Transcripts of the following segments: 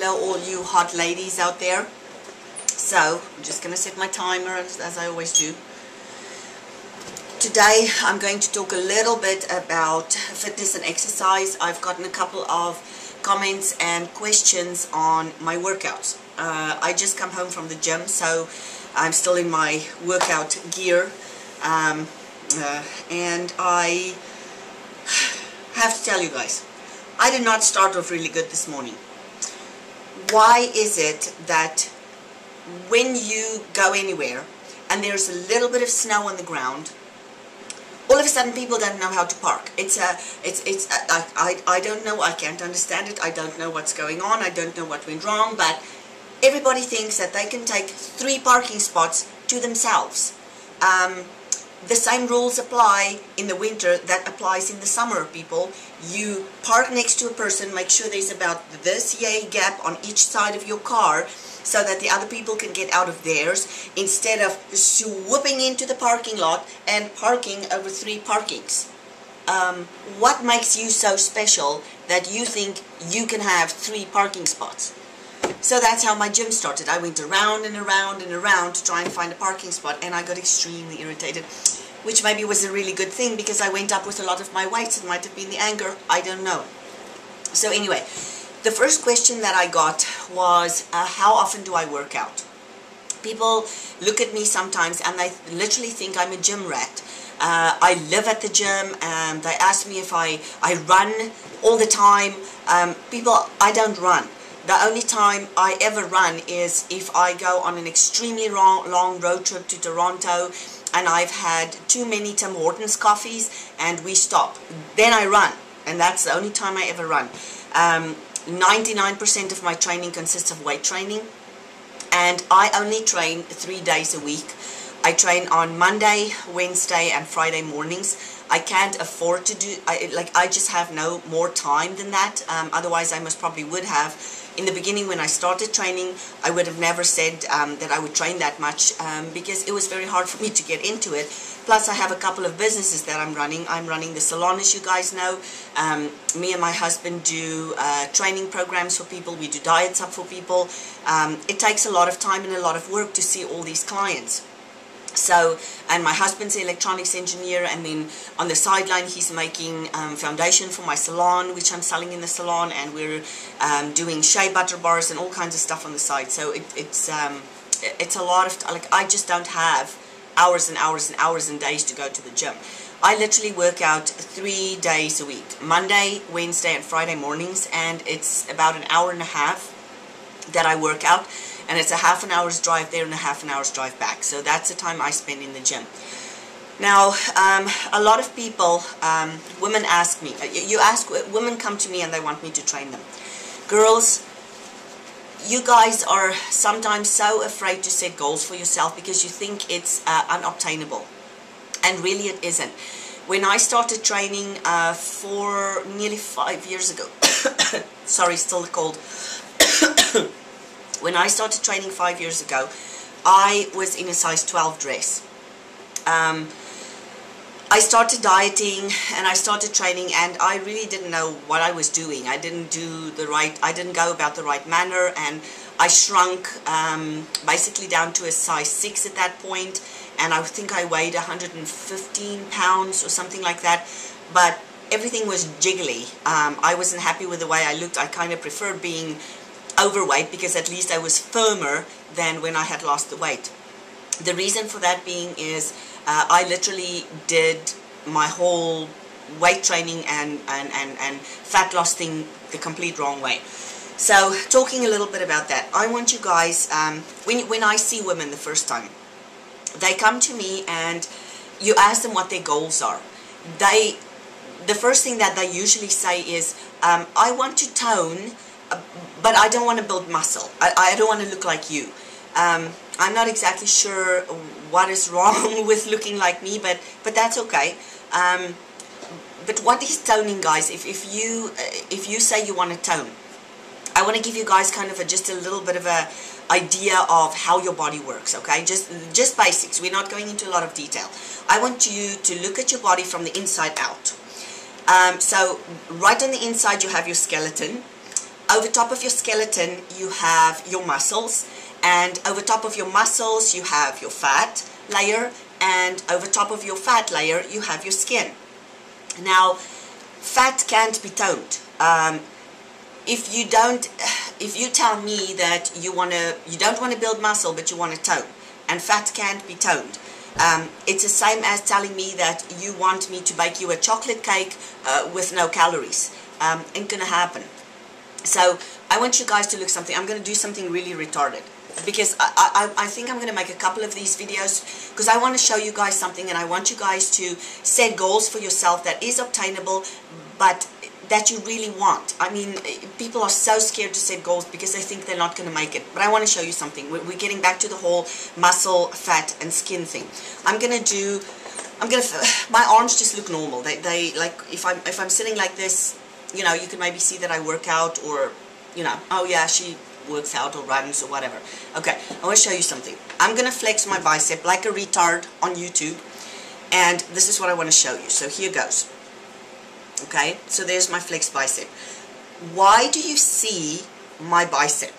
Hello all you hot ladies out there. So I'm just going to set my timer as I always do. Today I'm going to talk a little bit about fitness and exercise. I've gotten a couple of comments and questions on my workouts. I just come home from the gym, so I'm still in my workout gear, and I have to tell you guys, I did not start off really good this morning. Why is it that when you go anywhere and there's a little bit of snow on the ground, all of a sudden people don't know how to park? I don't know, I can't understand it, I don't know what's going on, I don't know what went wrong, but everybody thinks that they can take 3 parking spots to themselves. The same rules apply in the winter that applies in the summer, people. You park next to a person, make sure there's about this yay gap on each side of your car so that the other people can get out of theirs, instead of swooping into the parking lot and parking over 3 parkings. What makes you so special that you think you can have 3 parking spots? So that's how my gym started. I went around and around and around to try and find a parking spot, and I got extremely irritated, which maybe was a really good thing because I went up with a lot of my weights. It might have been the anger, I don't know. So anyway, the first question that I got was, how often do I work out? People look at me sometimes and they literally think I'm a gym rat. I live at the gym, and they ask me if I run all the time. People, I don't run. The only time I ever run is if I go on an extremely long road trip to Toronto and I've had too many Tim Hortons coffees and we stop. Then I run, and that's the only time I ever run. 99% of my training consists of weight training, and I only train 3 days a week. I train on Monday, Wednesday and Friday mornings. I can't afford to do, I just have no more time than that. Otherwise I most probably would have. In the beginning, when I started training, I would have never said that I would train that much, because it was very hard for me to get into it. Plus I have a couple of businesses that I'm running. I'm running the salon, as you guys know. Me and my husband do training programs for people. We do diets up for people. It takes a lot of time and a lot of work to see all these clients. So, and my husband's an electronics engineer, and then on the sideline he's making foundation for my salon, which I'm selling in the salon, and we're doing shea butter bars and all kinds of stuff on the side. So it's a lot of, like, I just don't have hours and hours and hours and days to go to the gym. I literally work out 3 days a week, Monday, Wednesday and Friday mornings, and it's about an hour and a half that I work out. And it's a half an hour's drive there and a half an hour's drive back. So that's the time I spend in the gym. Now, a lot of people, women ask me, women come to me and they want me to train them. Girls, you guys are sometimes so afraid to set goals for yourself because you think it's unobtainable. And really it isn't. When I started training for nearly 5 years ago, sorry, still cold. When I started training 5 years ago, I was in a size 12 dress. I started dieting and I started training, and I really didn't know what I was doing. I didn't go about the right manner, and I shrunk basically down to a size 6 at that point, and I think I weighed 115 pounds or something like that, but everything was jiggly. I wasn't happy with the way I looked. I kind of preferred being overweight because at least I was firmer than when I had lost the weight. The reason for that being is I literally did my whole weight training and fat loss thing the complete wrong way. So talking a little bit about that, I want you guys, when I see women the first time, they come to me and you ask them what their goals are. The first thing that they usually say is, I want to tone, but I don't want to build muscle. I don't want to look like you. I'm not exactly sure what is wrong with looking like me, but that's okay. But what is toning, guys? If you say you want to tone, I want to give you guys kind of just a little bit of a idea of how your body works. Okay, just basics. We're not going into a lot of detail. I want you to look at your body from the inside out. So right on the inside you have your skeleton. Over top of your skeleton, you have your muscles, and over top of your muscles, you have your fat layer, and over top of your fat layer, you have your skin. Now, fat can't be toned. If you tell me that you don't want to build muscle, but you want to tone, and fat can't be toned, it's the same as telling me that you want me to bake you a chocolate cake with no calories. Ain't gonna happen. So I want you guys to look something. I'm gonna do something really retarded, because I think I'm going to make a couple of these videos because I want to show you guys something, and I want you guys to set goals for yourself that is obtainable, but that you really want. I mean, people are so scared to set goals because they think they're not going to make it. But I want to show you something. We're getting back to the whole muscle, fat, and skin thing. My arms just look normal. They like, if I'm sitting like this, you know, you can maybe see that I work out, or, you know, oh yeah, she works out or runs or whatever. Okay, I want to show you something. I'm going to flex my bicep like a retard on YouTube, and this is what I want to show you. So here goes. Okay, so there's my flexed bicep. Why do you see my bicep?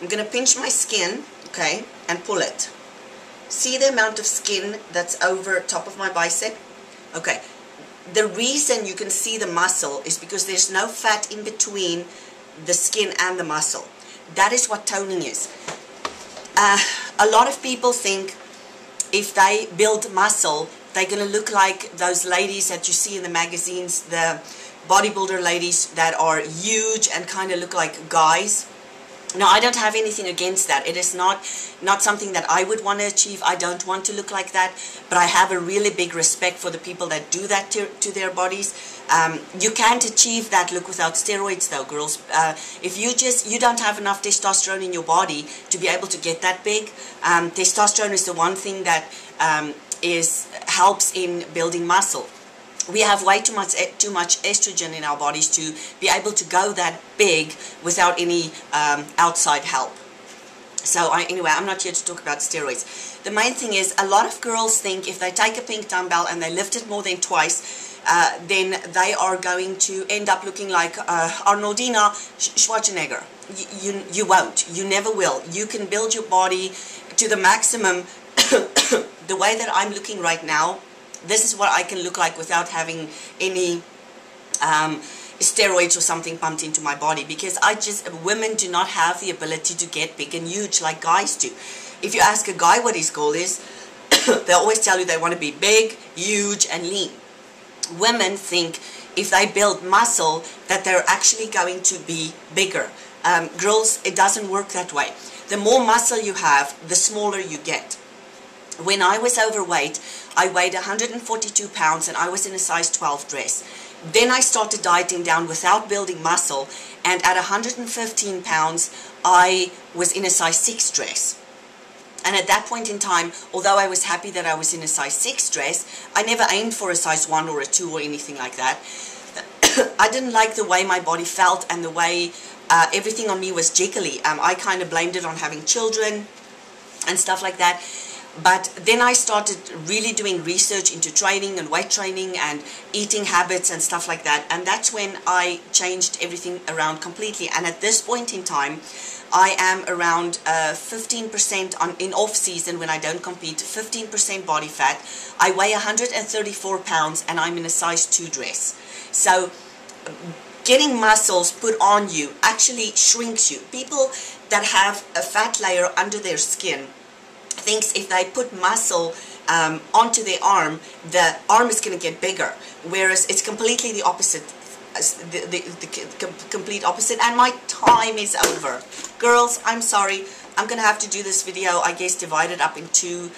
I'm going to pinch my skin, okay, and pull it. See the amount of skin that's over top of my bicep? Okay, the reason you can see the muscle is because there's no fat in between the skin and the muscle. That is what toning is. A lot of people think if they build muscle, they're going to look like those ladies that you see in the magazines, the bodybuilder ladies that are huge and kind of look like guys. Now, I don't have anything against that. It is not something that I would want to achieve. I don't want to look like that, but I have a really big respect for the people that do that to their bodies. You can't achieve that look without steroids though, girls. If you don't have enough testosterone in your body to be able to get that big. Testosterone is the one thing that helps in building muscle. We have way too much estrogen in our bodies to be able to go that big without any outside help. So anyway, I'm not here to talk about steroids. The main thing is, a lot of girls think if they take a pink dumbbell and they lift it more than twice, then they are going to end up looking like Arnoldina Schwarzenegger. You won't. You never will. You can build your body to the maximum. The way that I'm looking right now, this is what I can look like without having any steroids or something pumped into my body, because women do not have the ability to get big and huge like guys do. If you ask a guy what his goal is, they'll always tell you they want to be big, huge, and lean. Women think if they build muscle that they're actually going to be bigger. Girls, it doesn't work that way. The more muscle you have, the smaller you get. When I was overweight, I weighed 142 pounds and I was in a size 12 dress. Then I started dieting down without building muscle, and at 115 pounds, I was in a size 6 dress. And at that point in time, although I was happy that I was in a size 6 dress, I never aimed for a size 1 or a 2 or anything like that. I didn't like the way my body felt and the way everything on me was jiggly. I kind of blamed it on having children and stuff like that. But then I started really doing research into training and weight training and eating habits and stuff like that. And that's when I changed everything around completely. And at this point in time, I am around 15% in off season when I don't compete, 15% body fat. I weigh 134 pounds and I'm in a size 2 dress. So getting muscles put on you actually shrinks you. People that have a fat layer under their skin thinks if they put muscle onto their arm, the arm is going to get bigger, whereas it's completely the opposite, the complete opposite. And my time is over. Girls, I'm sorry, I'm going to have to do this video, I guess, divided up in two,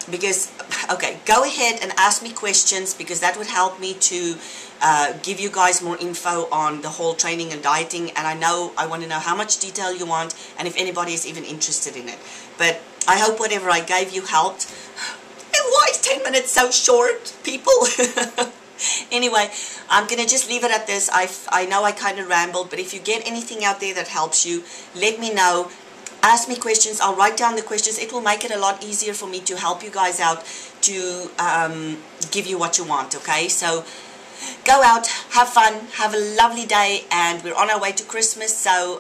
because, okay, go ahead and ask me questions, because that would help me to give you guys more info on the whole training and dieting. And I want to know how much detail you want and if anybody is even interested in it. But I hope whatever I gave you helped. And why is 10 minutes so short, people? Anyway, I'm going to just leave it at this. I know I kind of rambled, but if you get anything out there that helps you, let me know. Ask me questions. I'll write down the questions. It will make it a lot easier for me to help you guys out, to give you what you want, okay? So go out, have fun, have a lovely day, and we're on our way to Christmas, so